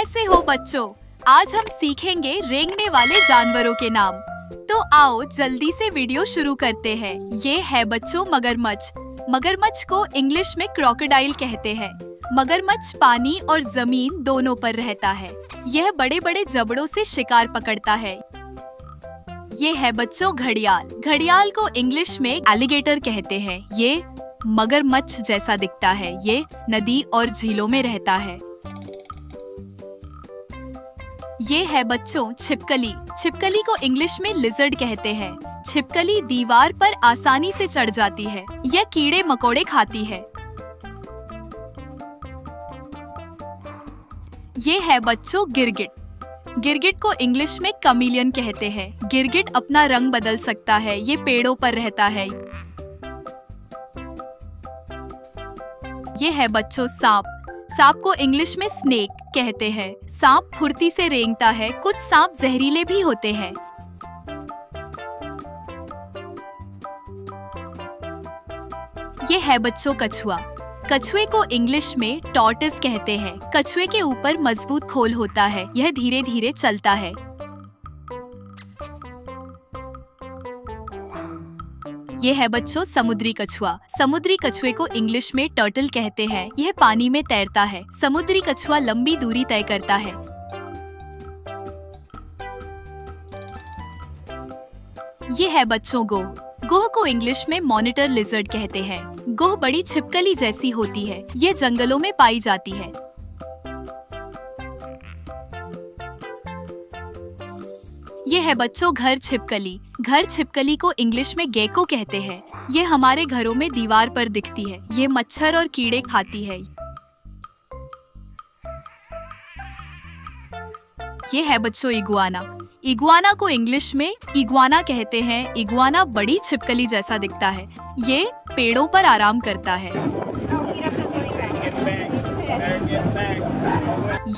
कैसे हो बच्चों? आज हम सीखेंगे रेंगने वाले जानवरों के नाम। तो आओ जल्दी से वीडियो शुरू करते हैं। ये है बच्चों मगरमच्छ। मगरमच्छ को इंग्लिश में क्रोकोडाइल कहते हैं। मगरमच्छ पानी और जमीन दोनों पर रहता है। यह बड़े बड़े जबड़ों से शिकार पकड़ता है। ये है बच्चों घड़ियाल। घड़ियाल को इंग्लिश में एलिगेटर कहते हैं। ये मगरमच्छ जैसा दिखता है। ये नदी और झीलों में रहता है। ये है बच्चों छिपकली। छिपकली को इंग्लिश में लिजर्ड कहते हैं। छिपकली दीवार पर आसानी से चढ़ जाती है। यह कीड़े मकोड़े खाती है। ये है बच्चों गिरगिट। गिरगिट को इंग्लिश में कमीलियन कहते हैं। गिरगिट अपना रंग बदल सकता है। ये पेड़ों पर रहता है। ये है बच्चों सांप। सांप को इंग्लिश में स्नेक कहते हैं। सांप फुर्ती से रेंगता है। कुछ सांप जहरीले भी होते हैं। ये है बच्चों कछुआ। कछुए को इंग्लिश में टॉर्टोइस कहते हैं। कछुए के ऊपर मजबूत खोल होता है। यह धीरे धीरे चलता है। ये है बच्चों समुद्री कछुआ। समुद्री कछुए को इंग्लिश में टर्टल कहते हैं। यह पानी में तैरता है। समुद्री कछुआ लंबी दूरी तय करता है। ये है बच्चों गोह। गोह को इंग्लिश में मॉनिटर लिजर्ड कहते हैं। गोह बड़ी छिपकली जैसी होती है। यह जंगलों में पाई जाती है। ये है बच्चों घर छिपकली। घर छिपकली को इंग्लिश में गेको कहते हैं। ये हमारे घरों में दीवार पर दिखती है। ये मच्छर और कीड़े खाती है। ये है बच्चों इगुआना। इगुआना को इंग्लिश में इगुआना कहते हैं। इगुआना बड़ी छिपकली जैसा दिखता है। ये पेड़ों पर आराम करता है।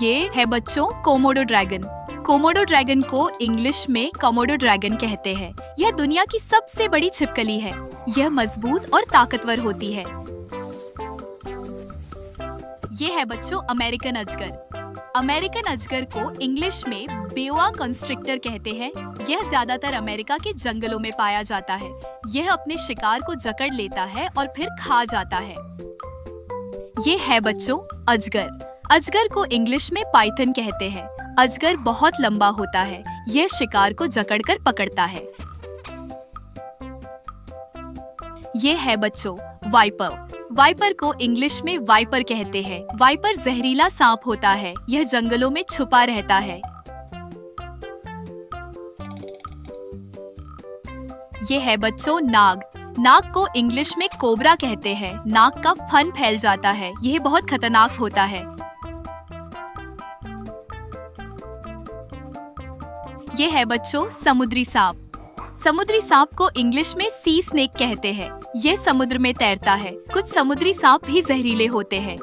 ये है बच्चों कोमोडो ड्रैगन। कोमोडो ड्रैगन को इंग्लिश में कोमोडो ड्रैगन कहते हैं। यह दुनिया की सबसे बड़ी छिपकली है। यह मजबूत और ताकतवर होती है। ये है बच्चों अमेरिकन अजगर। अमेरिकन अजगर को इंग्लिश में बोआ कंस्ट्रिक्टर कहते हैं। यह ज्यादातर अमेरिका के जंगलों में पाया जाता है। यह अपने शिकार को जकड़ लेता है और फिर खा जाता है। ये है बच्चों अजगर। अजगर को इंग्लिश में पाइथन कहते हैं। अजगर बहुत लंबा होता है। यह शिकार को जकड़कर पकड़ता है। ये है बच्चों वाइपर। वाइपर को इंग्लिश में वाइपर कहते हैं। वाइपर जहरीला सांप होता है। यह जंगलों में छुपा रहता है। ये है बच्चों नाग। नाग को इंग्लिश में कोबरा कहते हैं। नाग का फन फैल जाता है। यह बहुत खतरनाक होता है। ये है बच्चों समुद्री सांप। समुद्री सांप को इंग्लिश में सी स्नेक कहते हैं। यह समुद्र में तैरता है। कुछ समुद्री सांप भी जहरीले होते हैं।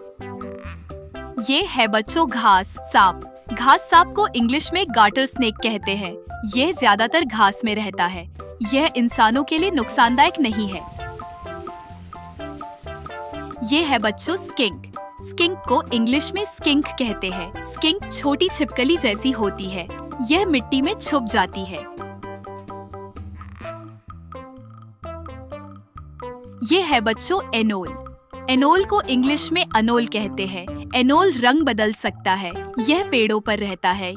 ये है बच्चों घास सांप। घास सांप को इंग्लिश में गाटर स्नेक कहते हैं। यह ज्यादातर घास में रहता है। यह इंसानों के लिए नुकसानदायक नहीं है। ये है बच्चों स्किंक। स्किंक को इंग्लिश में स्किंक कहते हैं। स्किंक छोटी छिपकली जैसी होती है। यह मिट्टी में छुप जाती है। ये है बच्चों एनोल। एनोल को इंग्लिश में अनोल कहते हैं। एनोल रंग बदल सकता है। यह पेड़ों पर रहता है।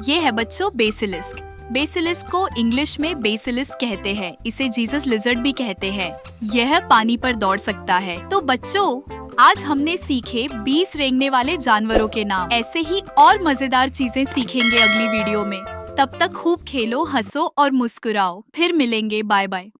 ये है बच्चों बेसिलिस्क। बेसिलिस्क को इंग्लिश में बेसिलिस्क कहते हैं। इसे जीसस लिजर्ड भी कहते हैं। यह पानी पर दौड़ सकता है। तो बच्चों आज हमने सीखे 20 रेंगने वाले जानवरों के नाम। ऐसे ही और मजेदार चीजें सीखेंगे अगली वीडियो में। तब तक खूब खेलो, हंसो और मुस्कुराओ। फिर मिलेंगे। Bye bye.